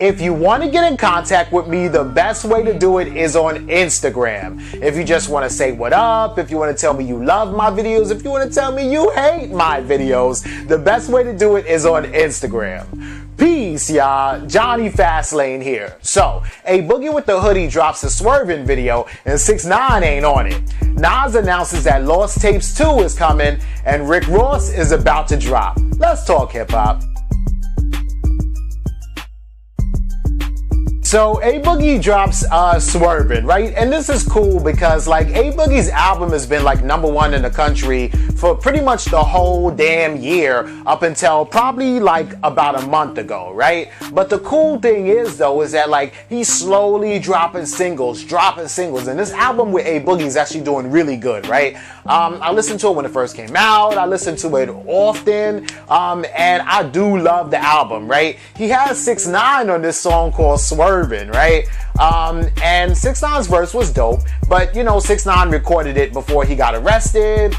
If you want to get in contact with me, the best way to do it is on Instagram. If you just want to say what up, if you want to tell me you love my videos, if you want to tell me you hate my videos, the best way to do it is on Instagram. Peace, y'all. Jonny Fastlane here. So, A Boogie with the Hoodie drops a Swerving video and 6ix9ine ain't on it. Nas announces that Lost Tapes 2 is coming and Rick Ross is about to drop. Let's talk hip-hop. So A Boogie drops Swervin, right? And this is cool because like A Boogie's album has been like #1 in the country for pretty much the whole damn year up until probably like about a month ago, right? But the cool thing is though is that like he's slowly dropping singles, and this album with A Boogie is actually doing really good, right? I listened to it when it first came out. I listened to it often, and I do love the album, right? He has 6ix9ine on this song called Swervin, right? And 6ix9ine's verse was dope, but you know 6ix9ine recorded it before he got arrested.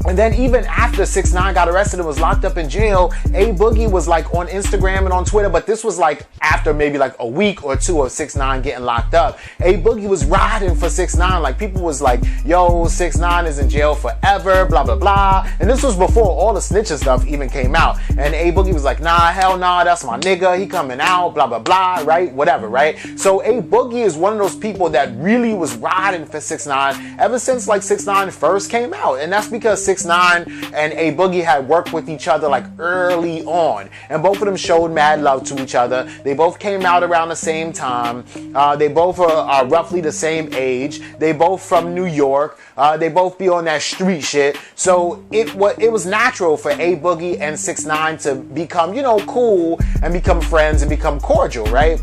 And then even after 6ix9ine got arrested and was locked up in jail, A Boogie was like on Instagram and on Twitter, but this was like after maybe like a week or two of 6ix9ine getting locked up. A Boogie was riding for 6ix9ine. Like people was like, yo, 6ix9ine is in jail forever, blah, blah, blah. And this was before all the snitching stuff even came out. And A Boogie was like, nah, hell nah, that's my nigga. He coming out, blah, blah, blah, right? Whatever, right? So A Boogie is one of those people that really was riding for 6ix9ine ever since like 6ix9ine first came out. And that's because 6ix9ine and A Boogie had worked with each other like early on, and both of them showed mad love to each other. They both came out around the same time. They both are roughly the same age. They both from New York. They both be on that street shit. So it was natural for A Boogie and 6ix9ine to become, you know, cool and become friends and become cordial, right?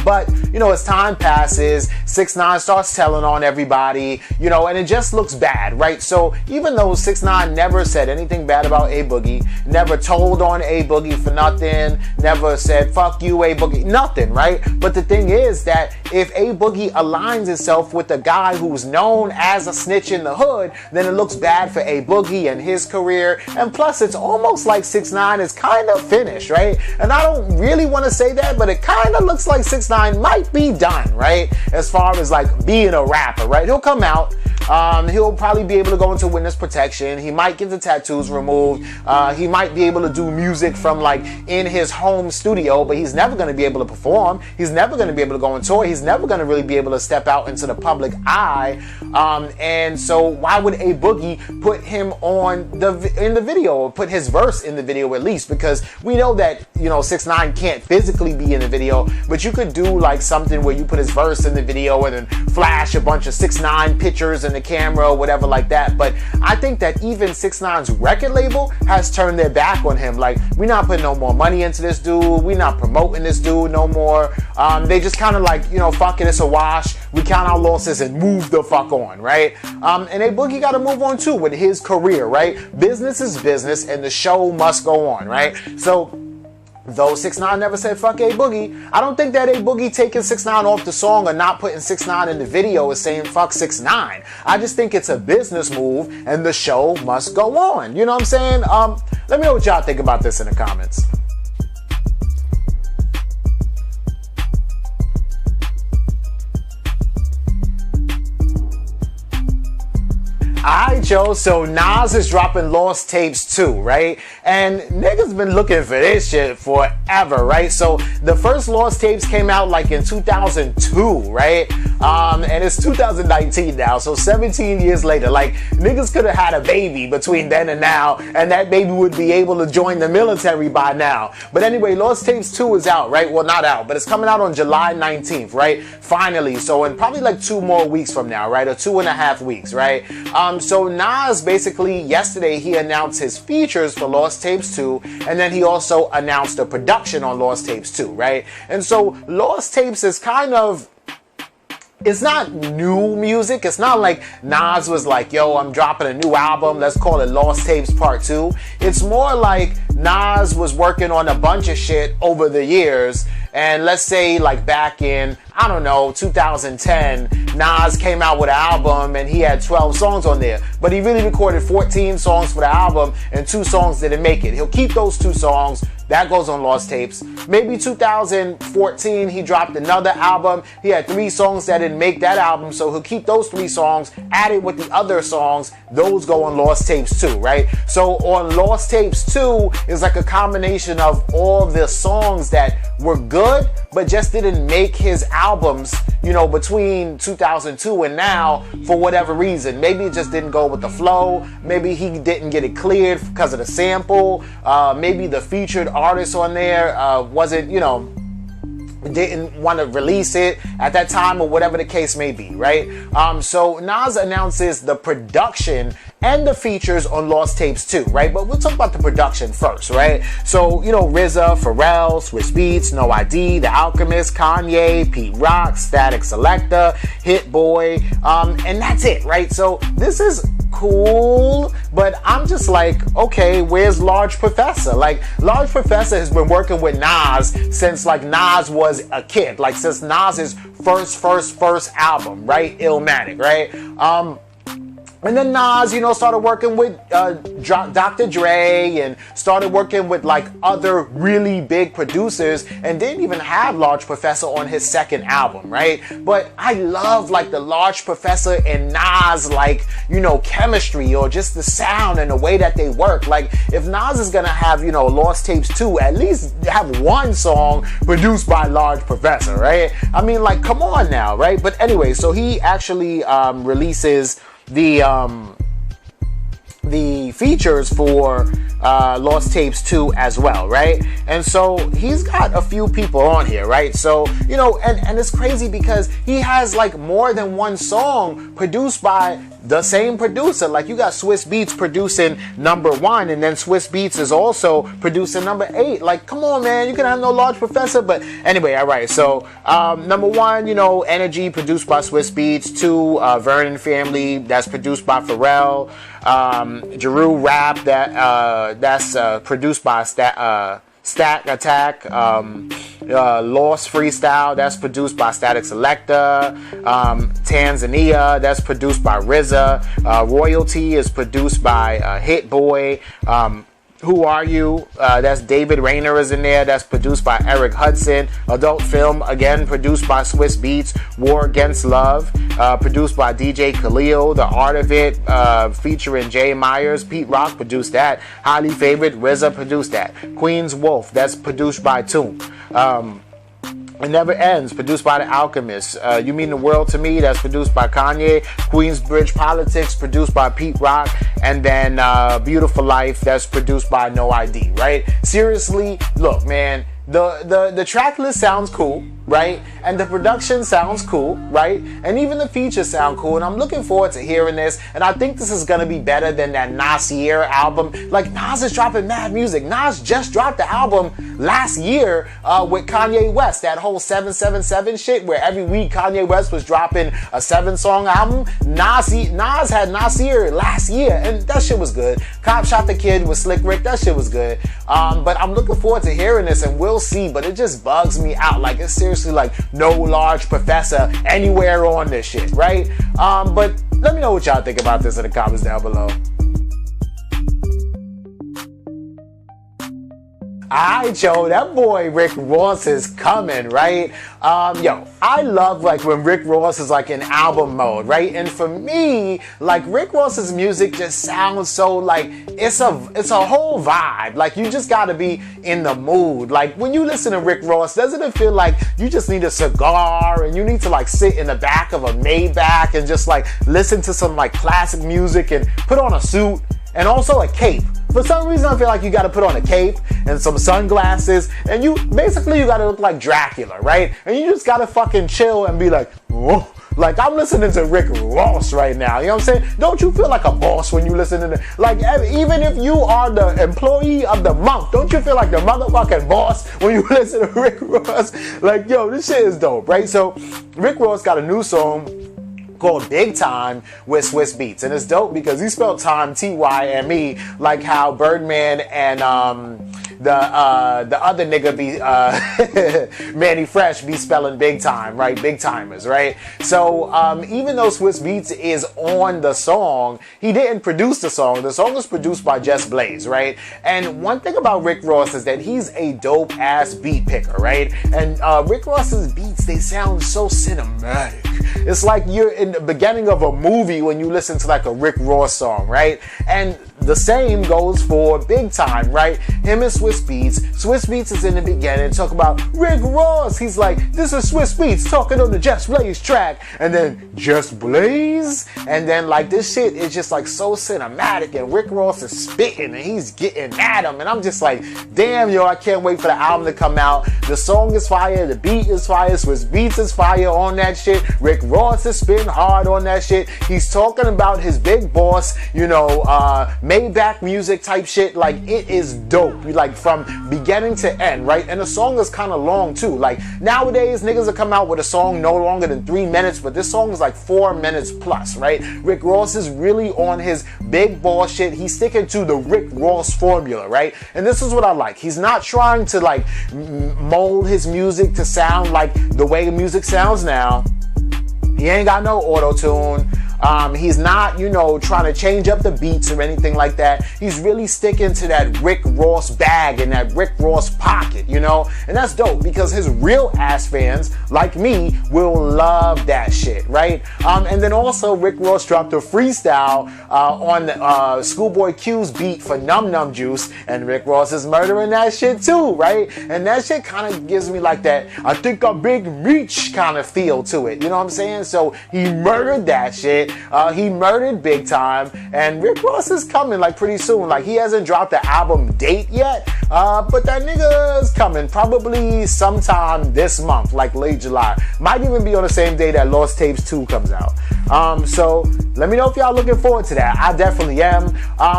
But, you know, as time passes, 6ix9ine starts telling on everybody, you know, and it just looks bad, right? So even though 6ix9ine never said anything bad about A Boogie, never told on A Boogie for nothing, never said, fuck you, A Boogie, nothing, right? But the thing is that if A Boogie aligns himself with a guy who's known as a snitch in the hood, then it looks bad for A Boogie and his career. And plus, it's almost like 6ix9ine is kind of finished, right? And I don't really want to say that, but it kind of looks like 6ix9ine might be done, right? As far as like being a rapper, right? He'll come out. He'll probably be able to go into witness protection. He might get the tattoos removed. He might be able to do music from like in his home studio, but he's never going to be able to perform. He's never going to be able to go on tour. He's never going to really be able to step out into the public eye. And so why would A Boogie put him in the video, or put his verse in the video at least? Because we know that, you know, 6ix9ine can't physically be in the video, but you could do like something where you put his verse in the video and then flash a bunch of 6ix9ine pictures in the camera or whatever like that. But I think that even 6ix9ine's record label has turned their back on him. Like, we're not putting no more money into this dude. We're not promoting this dude no more. They just kind of like, you know, fuck it, it's a wash. We count our losses and move the fuck on, right? And A Boogie got to move on too with his career, right? Business is business and the show must go on, right? So though 6ix9ine never said fuck A Boogie, I don't think that A Boogie taking 6ix9ine off the song or not putting 6ix9ine in the video is saying fuck 6ix9ine. I just think it's a business move and the show must go on. You know what I'm saying? Let me know what y'all think about this in the comments. Alright, yo, so Nas is dropping Lost Tapes 2, right? And niggas been looking for this shit forever, right? So the first Lost Tapes came out like in 2002, right? And it's 2019 now, so 17 years later. Like, niggas could have had a baby between then and now, and that baby would be able to join the military by now. But anyway, Lost Tapes 2 is out, right? Well, not out, but it's coming out on July 19th, right? Finally, so in probably like 2 more weeks from now, right? Or 2.5 weeks, right? So Nas basically yesterday he announced his features for Lost Tapes 2, and then he also announced the production on Lost Tapes 2, right? And so Lost Tapes is kind of, it's not new music. It's not like Nas was like, yo, I'm dropping a new album, let's call it Lost Tapes Part 2. It's more like Nas was working on a bunch of shit over the years, and let's say like back in, I don't know, 2010, Nas came out with an album and he had 12 songs on there, but he really recorded 14 songs for the album and 2 songs didn't make it. He'll keep those 2 songs. That goes on Lost Tapes. Maybe 2014, he dropped another album. He had 3 songs that didn't make that album, so he'll keep those 3 songs, add it with the other songs. Those go on Lost Tapes too, right? So on Lost Tapes 2 is like a combination of all the songs that were good, but just didn't make his albums, you know, between 2002 and now for whatever reason. Maybe it just didn't go with the flow. Maybe he didn't get it cleared because of the sample. Maybe the featured artist on there wasn't, you know, didn't want to release it at that time or whatever the case may be, right? So Nas announces the production and the features on Lost Tapes too, right? But we'll talk about the production first, right? So, you know, RZA, Pharrell, Swizz Beatz, No ID, The Alchemist, Kanye, Pete Rock, Static Selector, Hit Boy, and that's it, right? So this is cool, but I'm just like, okay, where's Large Professor? Like, Large Professor has been working with Nas since like Nas was a kid, like since Nas's first album, right? Illmatic, right? And then Nas, you know, started working with Dr. Dre and started working with like other really big producers and didn't even have Large Professor on his second album, right? But I love like the Large Professor and Nas, like, you know, chemistry or just the sound and the way that they work. Like, if Nas is gonna have, you know, Lost Tapes 2, at least have 1 song produced by Large Professor, right? I mean, like, come on now, right? But anyway, so he actually releases the features for Lost Tapes 2 as well, right? And so he's got a few people on here, right? So, you know, and it's crazy because he has like more than 1 song produced by the same producer. Like, you got Swizz Beatz producing number 1, and then Swizz Beatz is also producing number 8. Like, come on, man, you can have no Large Professor. But anyway, all right. So number 1, you know, Energy, produced by Swizz Beatz. 2, Vernon Family, that's produced by Pharrell. Jeru Rap, that's produced by Stack Attack. Lost Freestyle, that's produced by Static Selector. Tanzania, that's produced by RZA. Royalty is produced by Hit Boy. Who Are You? That's David Rayner is in there. That's produced by Eric Hudson. Adult Film, again, produced by Swizz Beatz. War Against Love, produced by DJ Khalil. The Art of It, featuring Jay Myers. Pete Rock produced that. Highly Favored, RZA produced that. Queen's Wolf, that's produced by Toom. It Never Ends, produced by The Alchemist. You Mean the World to Me, that's produced by Kanye. Queensbridge Politics, produced by Pete Rock. And then Beautiful Life, that's produced by No ID, right? Seriously, look, man, the track list sounds cool, right? And the production sounds cool, right? And even the features sound cool. And I'm looking forward to hearing this. And I think this is going to be better than that Nasir album. Like, Nas is dropping mad music. Nas just dropped the album last year with Kanye West. That whole 777 shit where every week Kanye West was dropping a 7-song album. Nas had Nasir last year. And that shit was good. Cop Shot the Kid with Slick Rick. That shit was good. But I'm looking forward to hearing this, and we'll see. But it just bugs me out. Like, it's seriously like no Large Professor anywhere on this shit, right? But let me know what y'all think about this in the comments down below. Alright, yo, that boy Rick Ross is coming, right? Yo, I love like when Rick Ross is like in album mode, right? And for me, like, Rick Ross's music just sounds so like it's a whole vibe. Like, you just gotta be in the mood. Like, when you listen to Rick Ross, doesn't it feel like you just need a cigar and you need to like sit in the back of a Maybach and just like listen to some like classic music and put on a suit and also a cape? For some reason, I feel like you gotta put on a cape and some sunglasses, and you gotta look like Dracula, right? And you just gotta fucking chill and be like, whoa. Like, I'm listening to Rick Ross right now, you know what I'm saying? Don't you feel like a boss when you listen to like, even if you are the employee of the month, don't you feel like the motherfucking boss when you listen to Rick Ross? Like, yo, this shit is dope, right? So, Rick Ross got a new song called Big Time with Swizz Beatz, and it's dope because he spelled time T-Y-M-E, like how Birdman and the other nigga be Manny Fresh be spelling big time, right? Big timers, right? So even though Swizz Beatz is on the song, he didn't produce the song. The song was produced by Just Blaze, right? And one thing about Rick Ross is that he's a dope ass beat picker, right? And Rick Ross's beats, they sound so cinematic. It's like you're in the beginning of a movie when you listen to like a Rick Ross song, right? And the same goes for Big Time, right? Him and Swizz Beatz. Swizz Beatz is in the beginning, talk about Rick Ross. He's like, this is Swizz Beatz talking on the Just Blaze track. And then Just Blaze? And then like this shit is just like so cinematic, and Rick Ross is spitting and he's getting at him. And I'm just like, damn, yo, I can't wait for the album to come out. The song is fire, the beat is fire, Swizz Beatz is fire on that shit. Rick Ross is spitting hard on that shit. He's talking about his big boss, you know, Maybach music type shit. Like, it is dope, like from beginning to end, right? And the song is kind of long too. Like nowadays niggas will come out with a song no longer than 3 minutes, but this song is like 4 minutes plus, right? Rick Ross is really on his big boss shit. He's sticking to the Rick Ross formula, right? And this is what I like. He's not trying to like mold his music to sound like the way the music sounds now. He ain't got no auto-tune. He's not, you know, trying to change up the beats or anything like that. He's really sticking to that Rick Ross bag and that Rick Ross pocket, you know? And that's dope because his real ass fans, like me, will love that shit, right? And then also Rick Ross dropped a freestyle on Schoolboy Q's beat for Num Num Juice, and Rick Ross is murdering that shit too, right? And that shit kind of gives me like that, I think a big reach kind of feel to it, you know what I'm saying? So he murdered that shit. He murdered Big Time, and Rick Ross is coming like pretty soon. Like, he hasn't dropped the album date yet, but that nigga is coming probably sometime this month, like late July. Might even be on the same day that Lost Tapes 2 comes out. So let me know if y'all looking forward to that. I definitely am.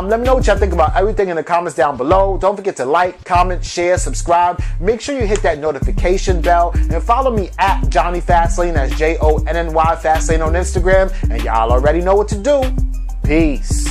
Let me know what y'all think about everything in the comments down below. Don't forget to like, comment, share, subscribe. Make sure you hit that notification bell and follow me at Jonny Fastlane. That's Jonny Fastlane on Instagram. And y'all already know what to do. Peace.